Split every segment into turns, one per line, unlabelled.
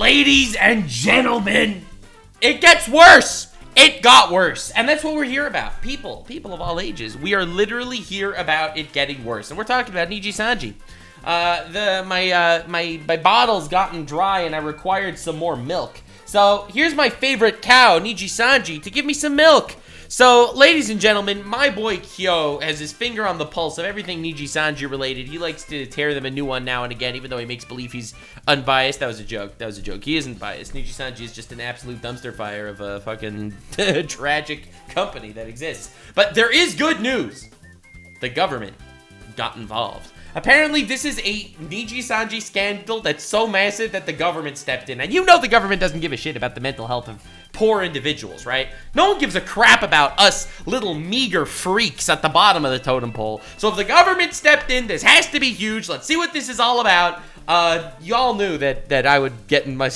Ladies and gentlemen, it gets worse. It got worse. And that's what we're here about. People of all ages. We are literally here about it getting worse. And we're talking about Nijisanji. My bottle's gotten dry and I required some more milk. So here's my favorite cow, Nijisanji, to give me some milk. So, ladies and gentlemen, my boy Kyo has his finger on the pulse of everything Nijisanji related. He likes to tear them a new one now and again, even though he makes believe he's unbiased. That was a joke. That was a joke. He isn't biased. Nijisanji is just an absolute dumpster fire of a fucking tragic company that exists. But there is good news. The government got involved. Apparently, this is a Nijisanji scandal that's so massive that the government stepped in. And you know the government doesn't give a shit about the mental health of poor individuals, right? No one gives a crap about us little meager freaks at the bottom of the totem pole. So if the government stepped in, this has to be huge. Let's see what this is all about. Y'all knew that I would get in my...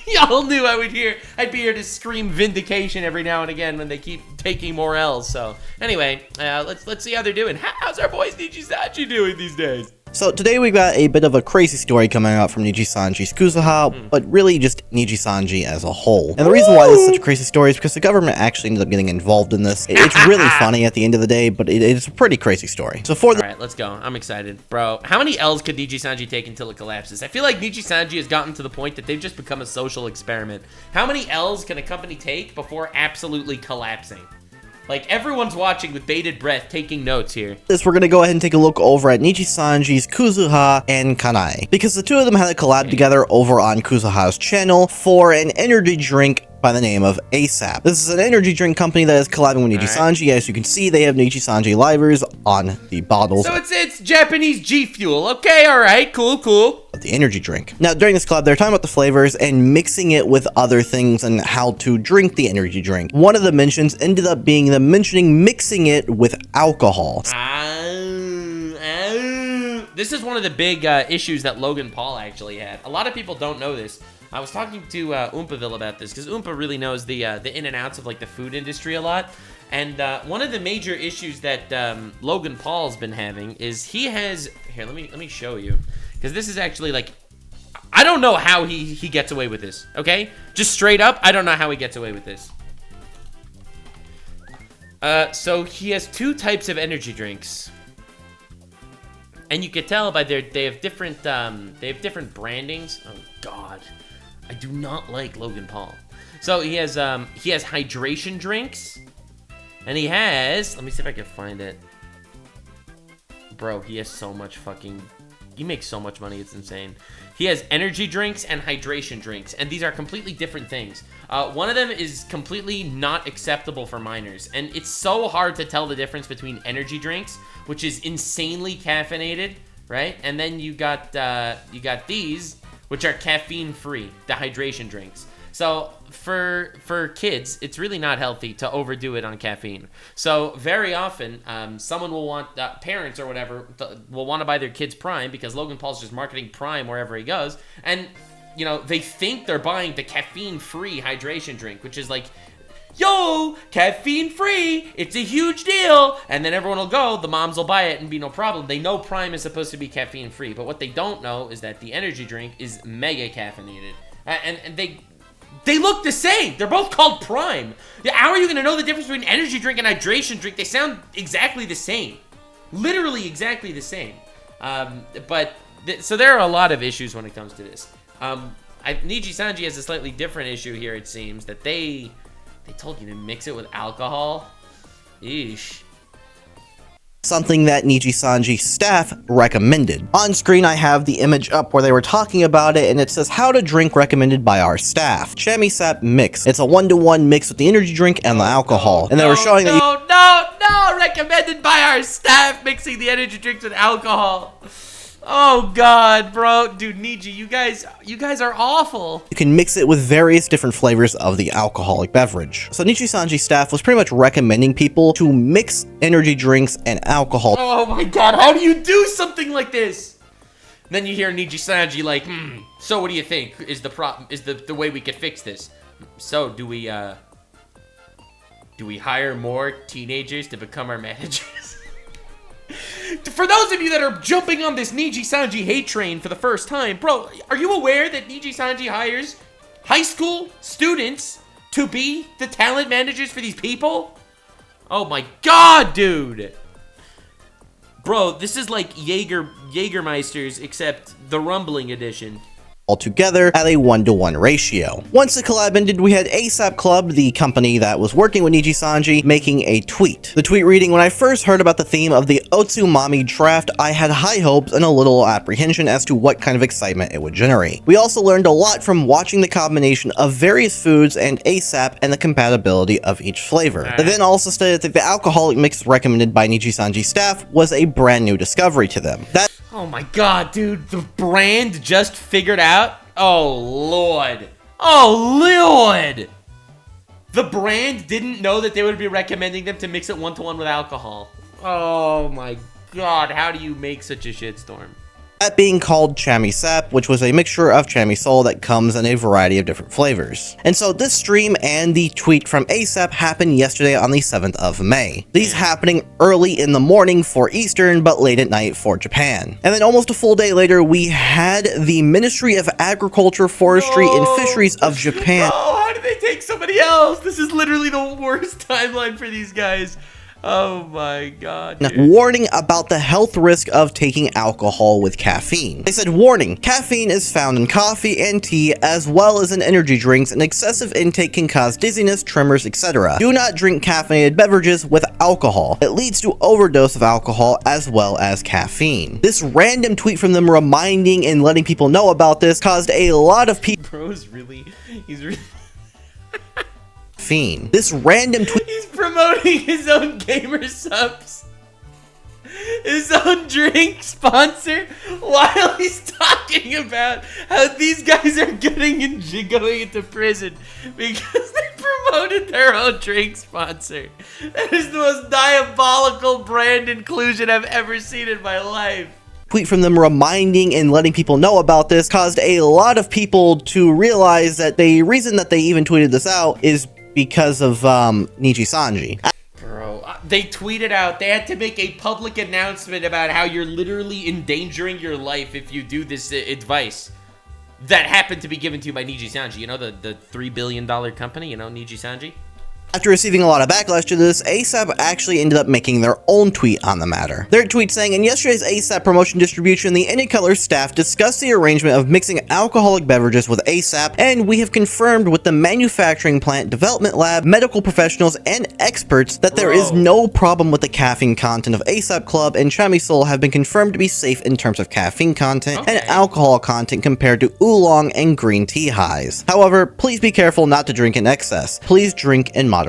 Y'all knew I'd be here to scream vindication every now and again when they keep taking more L's. So anyway, let's see how they're doing. How's our boys Nijisanji doing these days?
So today we've got a bit of a crazy story coming out from Nijisanji's Kuzuha, but really just Nijisanji as a whole. And the reason why this is such a crazy story is because the government actually ended up getting involved in this. It's really funny at the end of the day, but it's a pretty crazy story. So for the—
Alright, let's go. I'm excited. Bro, how many L's could Nijisanji take until it collapses? I feel like Nijisanji has gotten to the point that they've just become a social experiment. How many L's can a company take before absolutely collapsing? Like, everyone's watching with bated breath, taking notes here.
We're gonna go ahead and take a look over at Nijisanji's Kuzuha and Kanai, because the two of them had a collab together over on Kuzuha's channel for an energy drink by the name of ASAP. This is an energy drink company that is collabing with Nijisanji. As you can see, they have Nijisanji livers on the bottles.
So it's Japanese G Fuel. Okay, alright, cool.
Of the energy drink. Now, during this collab, they're talking about the flavors and mixing it with other things and how to drink the energy drink. One of the mentions ended up being them mentioning mixing it with alcohol.
This is one of the big issues that Logan Paul actually had. A lot of people don't know this. I was talking to Oompaville about this because Oompa really knows the in and outs of like the food industry a lot. And one of the major issues that Logan Paul's been having is he has here. Let me show you, because this is actually like, I don't know how he gets away with this. Okay, just straight up, I don't know how he gets away with this. So he has two types of energy drinks. And you can tell by they have different brandings. Oh God, I do not like Logan Paul. So he has hydration drinks, and he has, let me see if I can find it. Bro, he has so much he makes so much money, it's insane. He has energy drinks and hydration drinks, and these are completely different things. One of them is completely not acceptable for minors, and it's so hard to tell the difference between energy drinks, which is insanely caffeinated, right? And then you got these, which are caffeine-free, the hydration drinks. So for kids, it's really not healthy to overdo it on caffeine. So very often, someone will want, parents or whatever, will want to buy their kids Prime because Logan Paul's just marketing Prime wherever he goes. And, you know, they think they're buying the caffeine-free hydration drink, which is like, yo, caffeine-free, it's a huge deal. And then everyone will go, the moms will buy it and be no problem. They know Prime is supposed to be caffeine-free, but what they don't know is that the energy drink is mega caffeinated. And they look the same. They're both called Prime. How are you going to know the difference between energy drink and hydration drink? They sound exactly the same. Literally exactly the same. So there are a lot of issues when it comes to this. Nijisanji has a slightly different issue here, it seems, that they told you to mix it with alcohol. Eesh.
Something that Nijisanji staff recommended. On screen, I have the image up where they were talking about it, and it says, how to drink recommended by our staff. Chamisap mix. It's a 1-to-1 mix with the energy drink and the alcohol. And they were showing that
No, recommended by our staff, mixing the energy drinks with alcohol. Oh God, bro, dude, Niji, you guys are awful.
You can mix it with various different flavors of the alcoholic beverage. So Nijisanji staff was pretty much recommending people to mix energy drinks and alcohol.
Oh my God, how do you do something like this? Then you hear Nijisanji like, so what do you think is the way we could fix this? So do we hire more teenagers to become our managers? For those of you that are jumping on this Nijisanji hate train for the first time, bro, are you aware that Nijisanji hires high school students to be the talent managers for these people? Oh my god, dude. Bro, this is like Jägermeisters, except the Rumbling edition.
Altogether at a 1-to-1 ratio. Once the collab ended, we had ASAP Club, the company that was working with Nijisanji, making a tweet. The tweet reading, when I first heard about the theme of the Otsumami draft, I had high hopes and a little apprehension as to what kind of excitement it would generate. We also learned a lot from watching the combination of various foods and ASAP and the compatibility of each flavor. They then also stated that the alcoholic mix recommended by Nijisanji staff was a brand new discovery to them.
Oh my god, dude, the brand just figured out? Oh lord. Oh lord! The brand didn't know that they would be recommending them to mix it 1-to-1 with alcohol. Oh my god, how do you make such a shitstorm?
That being called Chamisap, which was a mixture of chamisol that comes in a variety of different flavors. And so this stream and the tweet from ASAP happened yesterday on the 7th of May. These happening early in the morning for Eastern, but late at night for Japan. And then almost a full day later, we had the Ministry of Agriculture, Forestry, and Fisheries of Japan.
Oh, how did they take somebody else? This is literally the worst timeline for these guys. Oh my god, dude.
Warning about the health risk of taking alcohol with caffeine. They said, warning, caffeine is found in coffee and tea as well as in energy drinks, and excessive intake can cause dizziness, tremors, etc. Do not drink caffeinated beverages with alcohol. It leads to overdose of alcohol as well as caffeine. This random tweet from them reminding and letting people know about this caused a lot of people.
Bro's really, he's really...
This random tweet.
He's promoting his own gamer subs, his own drink sponsor, while he's talking about how these guys are going into prison because they promoted their own drink sponsor. That is the most diabolical brand inclusion I've ever seen in my life.
Tweet from them reminding and letting people know about this caused a lot of people to realize that the reason that they even tweeted this out is because of Nijisanji.
Bro, they tweeted out, they had to make a public announcement about how you're literally endangering your life if you do this advice that happened to be given to you by Nijisanji. You know, the $3 billion company, you know, Nijisanji?
After receiving a lot of backlash to this, ASAP actually ended up making their own tweet on the matter. Their tweet saying, in yesterday's ASAP promotion distribution, the Any Color staff discussed the arrangement of mixing alcoholic beverages with ASAP, and we have confirmed with the manufacturing plant development lab, medical professionals, and experts that there is no problem with the caffeine content of ASAP Club, and Chamisol have been confirmed to be safe in terms of caffeine content and alcohol content compared to oolong and green tea highs. However, please be careful not to drink in excess. Please drink in moderation.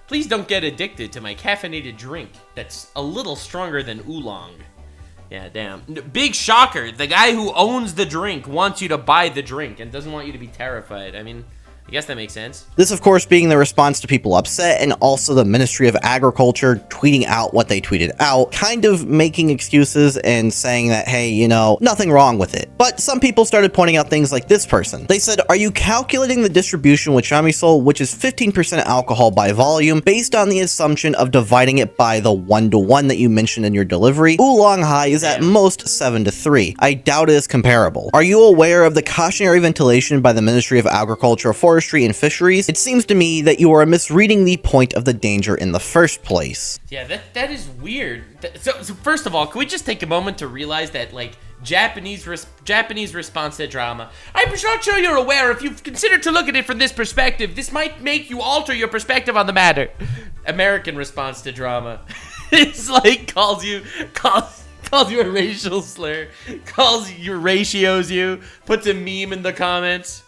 Please don't get addicted to my caffeinated drink that's a little stronger than oolong. Yeah, damn. Big shocker. The guy who owns the drink wants you to buy the drink and doesn't want you to be terrified. I mean, I guess that makes sense.
This, of course, being the response to people upset, and also the Ministry of Agriculture tweeting out what they tweeted out, kind of making excuses and saying that, hey, you know, nothing wrong with it. But some people started pointing out things like this person. They said, are you calculating the distribution with Chamisol, which is 15% alcohol by volume, based on the assumption of dividing it by the 1-to-1 that you mentioned in your delivery? Oolong high is at most 7-to-3. I doubt it is comparable. Are you aware of the cautionary ventilation by the Ministry of Agriculture, Forestry, and Fisheries? It seems to me that you are misreading the point of the danger in the first place.
Yeah, that is weird. So first of all, can we just take a moment to realize that, like, Japanese response to drama. I'm not sure you're aware, if you've considered to look at it from this perspective, this might make you alter your perspective on the matter. American response to drama. It's like calls you a racial slur, calls you ratios you, puts a meme in the comments.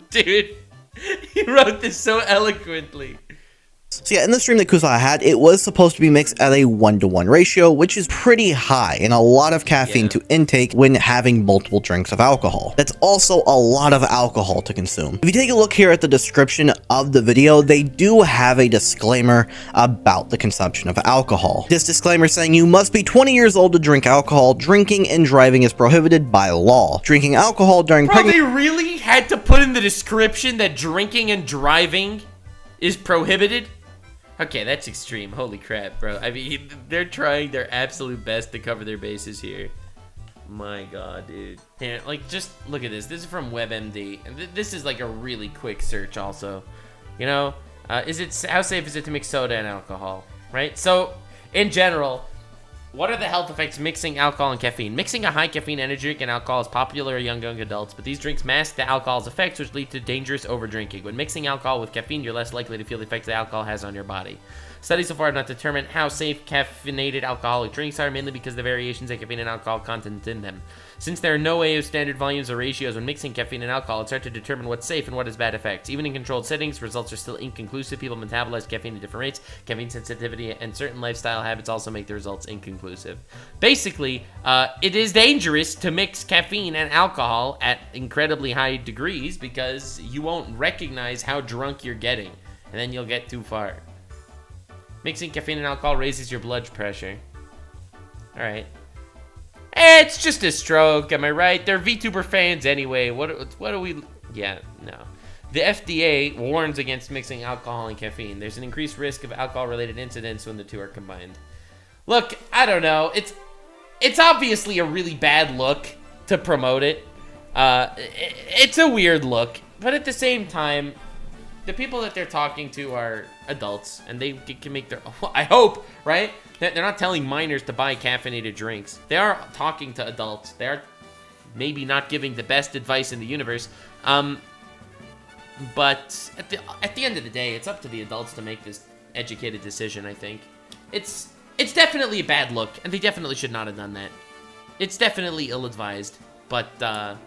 Dude, he wrote this so eloquently.
So yeah, in the stream that Kusaha had, it was supposed to be mixed at a 1-to-1 ratio, which is pretty high and a lot of caffeine to intake when having multiple drinks of alcohol. That's also a lot of alcohol to consume. If you take a look here at the description of the video, they do have a disclaimer about the consumption of alcohol. This disclaimer saying you must be 20 years old to drink alcohol. Drinking and driving is prohibited by law. Drinking alcohol during pregnancy.
They really had to put in the description that drinking and driving is prohibited? Okay, that's extreme. Holy crap, bro. I mean, they're trying their absolute best to cover their bases here. my god, dude. Here, like, just look at this. This is from WebMD. And this is like a really quick search also. You know, how safe is it to mix soda and alcohol, right? So, in general, what are the health effects of mixing alcohol and caffeine? Mixing a high caffeine energy drink and alcohol is popular among young adults, but these drinks mask the alcohol's effects, which lead to dangerous overdrinking. When mixing alcohol with caffeine, you're less likely to feel the effects the alcohol has on your body. Studies so far have not determined how safe caffeinated alcoholic drinks are, mainly because of the variations in caffeine and alcohol content in them. Since there are no way of standard volumes or ratios when mixing caffeine and alcohol, it's hard to determine what's safe and what has bad effects. Even in controlled settings, results are still inconclusive. People metabolize caffeine at different rates. Caffeine sensitivity and certain lifestyle habits also make the results inconclusive. Basically, it is dangerous to mix caffeine and alcohol at incredibly high degrees because you won't recognize how drunk you're getting, and then you'll get too far. Mixing caffeine and alcohol raises your blood pressure. Alright. It's just a stroke, am I right? They're VTuber fans anyway. What do we... Yeah, no. The FDA warns against mixing alcohol and caffeine. There's an increased risk of alcohol-related incidents when the two are combined. Look, I don't know. It's obviously a really bad look to promote it. It's a weird look. But at the same time, the people that they're talking to are adults, and they can make their... I hope, right? They're not telling minors to buy caffeinated drinks. They are talking to adults. They're maybe not giving the best advice in the universe. But at the end of the day, it's up to the adults to make this educated decision, I think. It's definitely a bad look, and they definitely should not have done that. It's definitely ill-advised, but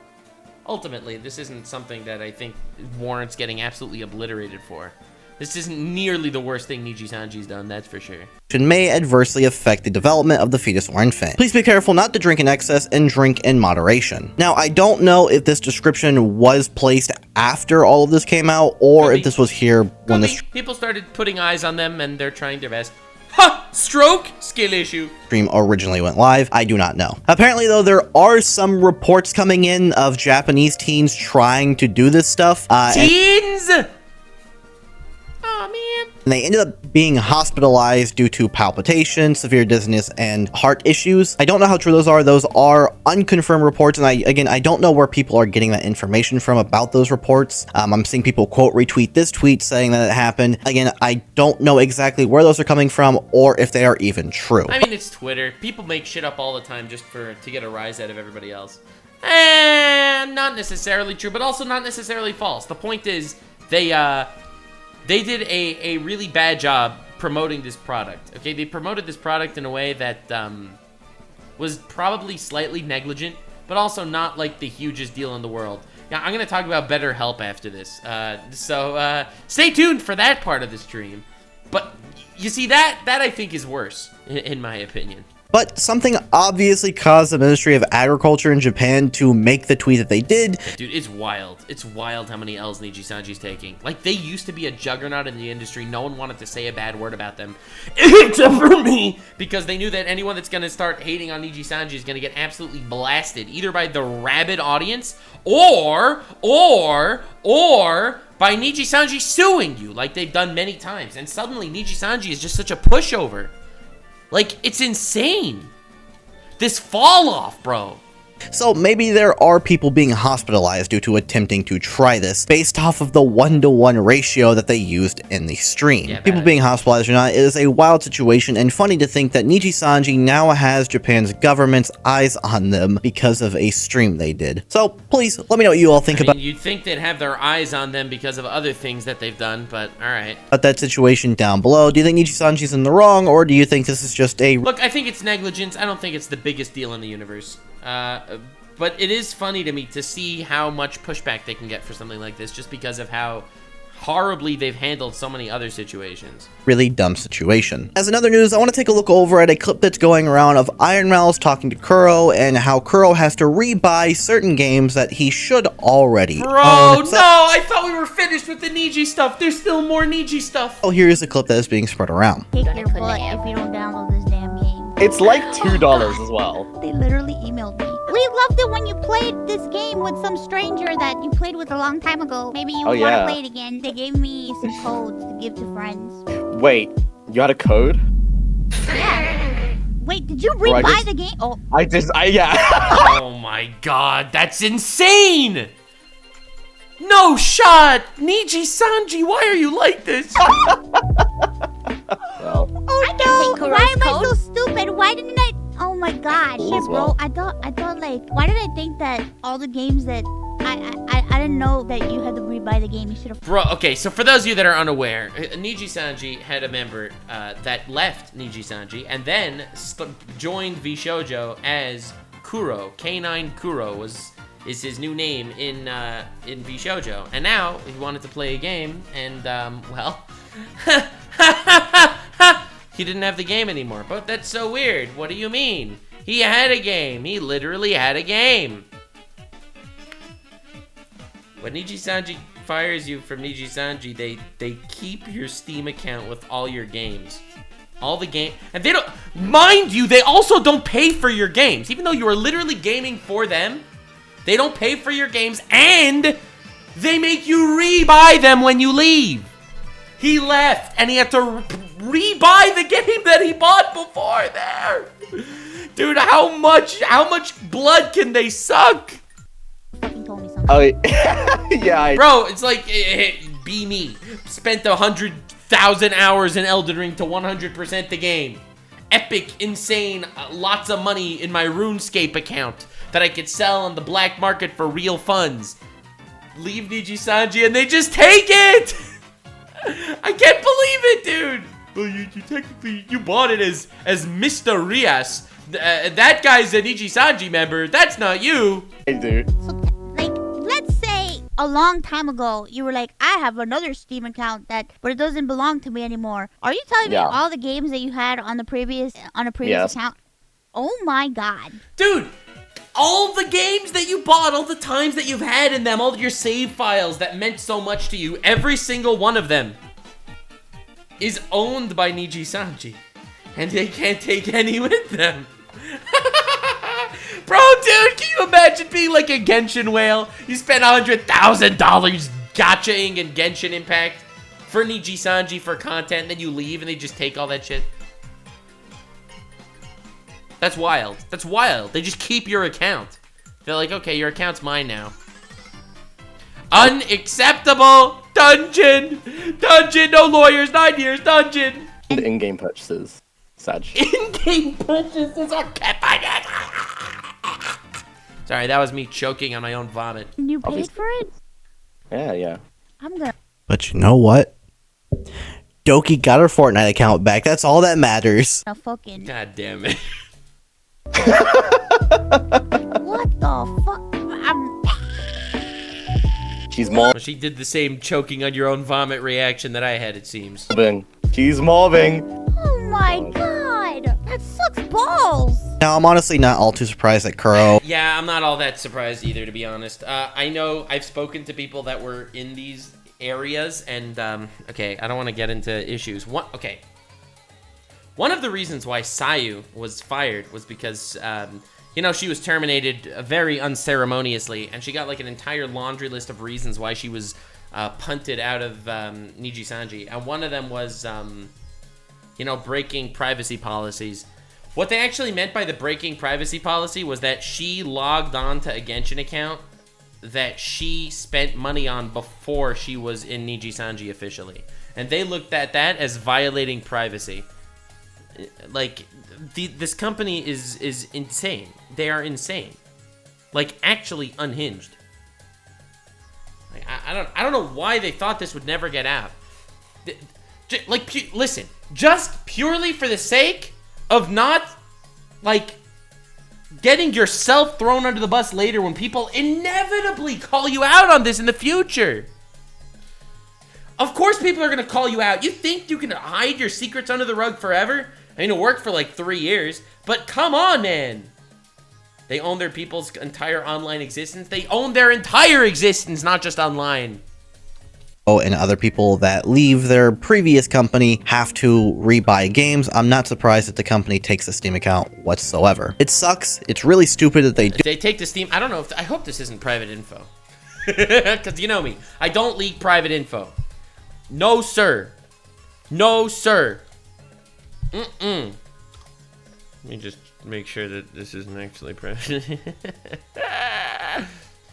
ultimately, this isn't something that I think warrants getting absolutely obliterated for. This isn't nearly the worst thing Nijisanji's done, that's for sure.
May adversely affect the development of the fetus or infant. Please be careful not to drink in excess and drink in moderation. Now, I don't know if this description was placed after all of this came out, or if this was here when this
people started putting eyes on them and they're trying their best. Ha! Stroke? Skill issue.
Stream originally went live. I do not know. Apparently, though, there are some reports coming in of Japanese teens trying to do this stuff.
Teens? Oh, man.
And they ended up being hospitalized due to palpitations, severe dizziness, and heart issues. I don't know how true those are. Those are unconfirmed reports, and I don't know where people are getting that information from about those reports. I'm seeing people quote retweet this tweet saying that it happened. Again, I don't know exactly where those are coming from or if they are even true.
I mean, it's Twitter. People make shit up all the time just to get a rise out of everybody else. Not necessarily true, but also not necessarily false. The point is, they did a really bad job promoting this product, okay? They promoted this product in a way that was probably slightly negligent, but also not like the hugest deal in the world. Now, I'm going to talk about BetterHelp after this, so stay tuned for that part of the stream. But you see, that I think is worse, in my opinion.
But something obviously caused the Ministry of Agriculture in Japan to make the tweet that they did.
Dude, it's wild. It's wild how many L's Nijisanji's taking. Like, they used to be a juggernaut in the industry. No one wanted to say a bad word about them. Except for me! Because they knew that anyone that's going to start hating on Nijisanji is going to get absolutely blasted. Either by the rabid audience, or by Nijisanji suing you, like they've done many times. And suddenly, Nijisanji is just such a pushover. Like, it's insane. This fall off, bro.
So maybe there are people being hospitalized due to attempting to try this based off of the 1-to-1 ratio that they used in the stream. Yeah, people being hospitalized or not is a wild situation, and funny to think that Nijisanji now has Japan's government's eyes on them because of a stream they did. So please let me know what you all think about.
You'd think they'd have their eyes on them because of other things that they've done, but alright.
About that situation down below. Do you think Nijisanji's in the wrong, or do you think this is just a...
Look, I think it's negligence. I don't think it's the biggest deal in the universe. But it is funny to me to see how much pushback they can get for something like this just because of how horribly they've handled so many other situations.
Really dumb situation. As another news, I want to take a look over at a clip that's going around of Iron Mouse talking to Kuro and how Kuro has to rebuy certain games that he should already own.
No, I thought we were finished with the Niji stuff. There's still more Niji stuff.
Oh, here's a clip that is being spread around.
Kick your butt if you don't download this damn game.
It's like $2 as well.
They literally emailed me. We loved it when you played this game with some stranger that you played with a long time ago. Maybe you want to play it again. They gave me some codes to give to friends.
Wait, you had a code?
Yeah. Wait, did you
Or I
rebuy
just-
the game? Oh,
Yeah.
Oh my god, that's insane! No shot! Nijisanji, why are you like this?
Well,
oh
can
no!
take Kuro's
Why am I
code.
so stupid? Why didn't I? Oh my gosh,
Cool
shit,
as
bro!
well.
I thought like, why did I think that all the games that I didn't know that you had to rebuy the game. You should have.
Bro, okay, so for those of you that are unaware, Nijisanji had a member that left Nijisanji and then joined Vshoujo as Kuro. K9 Kuro is his new name in Vshoujo. And now he wanted to play a game, and well, he didn't have the game anymore. But that's so weird. What do you mean? He had a game. He literally had a game. When Nijisanji fires you from Nijisanji, they keep your Steam account with all your games. All the game, and they don't, mind you, they also don't pay for your games. Even though you are literally gaming for them, they don't pay for your games, and they make you re-buy them when you leave. He left, and he had to re-buy the game that he bought before there. Dude, how much blood can they suck?
Fucking told me something.
oh, yeah.
Bro, it's like, be me. Spent 100,000 hours in Elden Ring to 100% the game. Epic, insane, lots of money in my RuneScape account that I could sell on the black market for real funds. Leave Nijisanji and they just take it! I can't believe it, dude! Well, you technically, you bought it as Mr. Rias. That guy's a Nijisanji member. That's not you.
I do.
So, like, let's say a long time ago, you were like, I have another Steam account but it doesn't belong to me anymore. Are you telling me
Yeah.
all the games that you had on a previous
Yes.
account? Oh my god.
Dude, all the games that you bought, all the times that you've had in them, all your save files that meant so much to you, every single one of them is owned by Nijisanji. And they can't take any with them. Bro, dude, can you imagine being like a Genshin whale? You spent $100,000 gachaing and Genshin Impact for Nijisanji for content, then you leave and they just take all that shit. That's wild. That's wild. They just keep your account. They're like, okay, your account's mine now. Unacceptable! Dungeon! Dungeon! No lawyers! 9 years! Dungeon!
The in-game purchases. Sad.
In-game purchases are kept by it. Sorry, that was me choking on my own vomit.
You paid
Obviously.
for it?
Yeah.
I'm gonna.
But you know what? Doki got her Fortnite account back. That's all that matters.
Fucking.
God damn it.
What the fuck?
She's
She did the same choking on your own vomit reaction that I had, it seems.
mobbing. She's mobbing.
Oh my god! That sucks balls!
Now, I'm honestly not all too surprised that Kuro.
Yeah, I'm not all that surprised either, to be honest. I know I've spoken to people that were in these areas, and, okay, I don't want to get into issues. One of the reasons why Sayu was fired was because, you know, she was terminated very unceremoniously, and she got, like, an entire laundry list of reasons why she was punted out of Nijisanji. And one of them was, you know, breaking privacy policies. What they actually meant by the breaking privacy policy was that she logged on to a Genshin account that she spent money on before she was in Nijisanji officially. And they looked at that as violating privacy. Like, this company is insane. They are insane. Like, actually unhinged. Like, I don't know why they thought this would never get out. Like, listen, just purely for the sake of not, like, getting yourself thrown under the bus later when people inevitably call you out on this in the future. Of course people are going to call you out. You think you can hide your secrets under the rug forever? I mean, it worked for like 3 years, but come on, man. They own their people's entire online existence. They own their entire existence, not just online.
And other people that leave their previous company have to rebuy games. I'm not surprised that the company takes a Steam account whatsoever. It sucks. It's really stupid that they do.
If they take the Steam, I don't know if, I hope this isn't private info. Because you know me, I don't leak private info. No, sir. No, sir. Let me just make sure that this isn't actually present.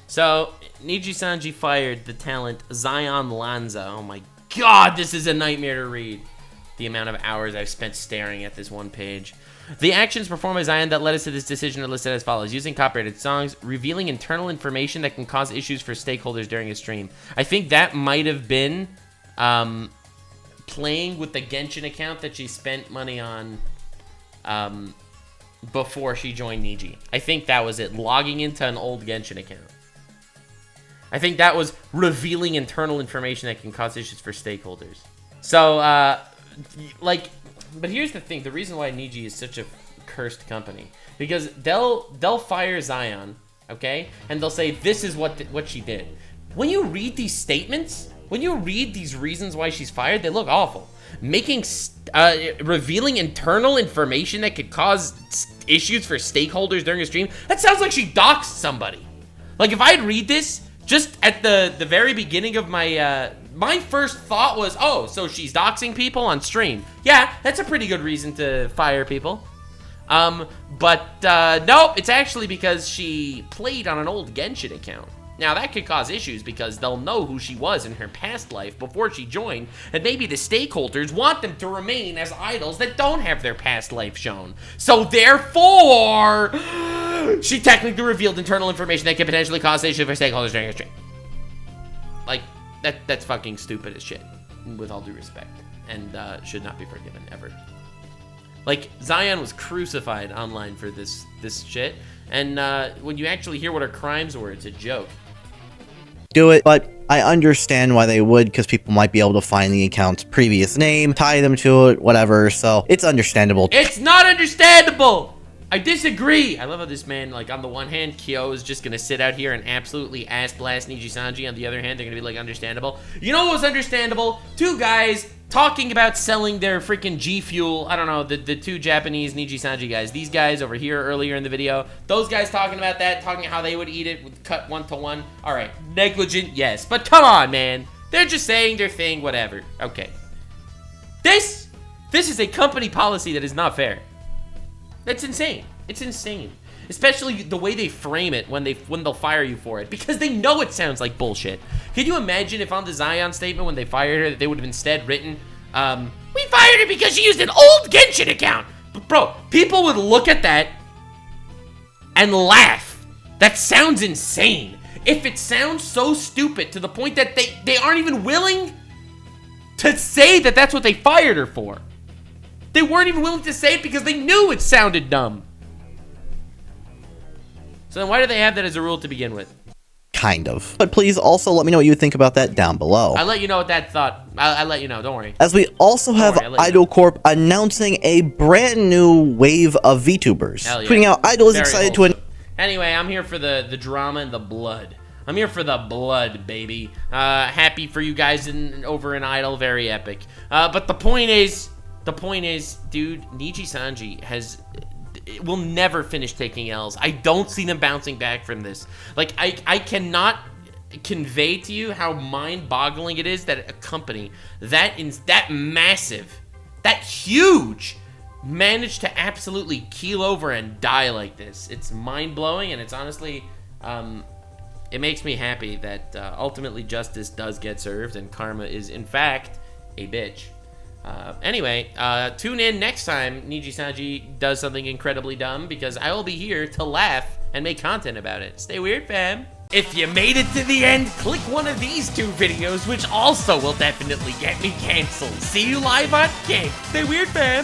So, Nijisanji fired the talent Zion Lanza. Oh my god, this is a nightmare to read. The amount of hours I've spent staring at this one page. The actions performed by Zion that led us to this decision are listed as follows. Using copyrighted songs, revealing internal information that can cause issues for stakeholders during a stream. I think that might have been playing with the Genshin account that she spent money on before she joined Niji. I think that was it. Logging into an old Genshin account. I think that was revealing internal information that can cause issues for stakeholders. So, like, but here's the thing. The reason why Niji is such a cursed company. Because they'll fire Zion, okay? And they'll say, this is what she did. When you read these statements, when you read these reasons why she's fired, they look awful. Revealing internal information that could cause issues for stakeholders during a stream, that sounds like she doxed somebody. Like, if I'd read this, just at the very beginning of my, my first thought was, oh, so she's doxing people on stream. Yeah, that's a pretty good reason to fire people. But no, it's actually because she played on an old Genshin account. Now, that could cause issues because they'll know who she was in her past life before she joined, and maybe the stakeholders want them to remain as idols that don't have their past life shown. So, therefore, she technically revealed internal information that could potentially cause issues for stakeholders during her stream. Like, that's fucking stupid as shit, with all due respect, and should not be forgiven, ever. Like, Zion was crucified online for this shit, and when you actually hear what her crimes were, it's a joke.
Do it, but I understand why they would, because people might be able to find the account's previous name, tie them to it, whatever, so it's understandable.
It's not understandable! I disagree! I love how this man, like, on the one hand, Kyo is just gonna sit out here and absolutely ass blast Nijisanji. On the other hand, they're gonna be like, understandable. You know what was understandable? Two guys talking about selling their freaking G Fuel. I don't know, the two Japanese Nijisanji guys. These guys over here earlier in the video. Those guys talking about that, talking how they would eat it with cut 1-to-1. All right, negligent, yes. But come on, man. They're just saying their thing, whatever. Okay. This is a company policy that is not fair. That's insane. It's insane. Especially the way they frame it when they'll fire you for it. Because they know it sounds like bullshit. Can you imagine if on the Zion statement when they fired her, that they would have instead written, we fired her because she used an old Genshin account. But bro, people would look at that and laugh. That sounds insane. If it sounds so stupid to the point that they aren't even willing to say that that's what they fired her for. They weren't even willing to say it because they knew it sounded dumb. So then why do they have that as a rule to begin with?
Kind of. But please also let me know what you think about that down below.
I'll let you know what that thought. I'll let you know, don't worry.
As we also have Idol Corp announcing a brand new wave of VTubers.
Hell yeah.
Tweeting out, Idol is excited to...
Anyway, I'm here for the drama and the blood. I'm here for the blood, baby. Happy for you guys over in Idol, very epic. But the point is, dude, Nijisanji will never finish taking L's. I don't see them bouncing back from this. Like, I cannot convey to you how mind-boggling it is that a company that massive, that huge, managed to absolutely keel over and die like this. It's mind-blowing, and it's honestly, it makes me happy that ultimately justice does get served, and karma is, in fact, a bitch. Anyway, tune in next time Nijisanji does something incredibly dumb, because I will be here to laugh and make content about it. Stay weird, fam. If you made it to the end, click one of these two videos, which also will definitely get me canceled. See you live on King. Stay weird, fam.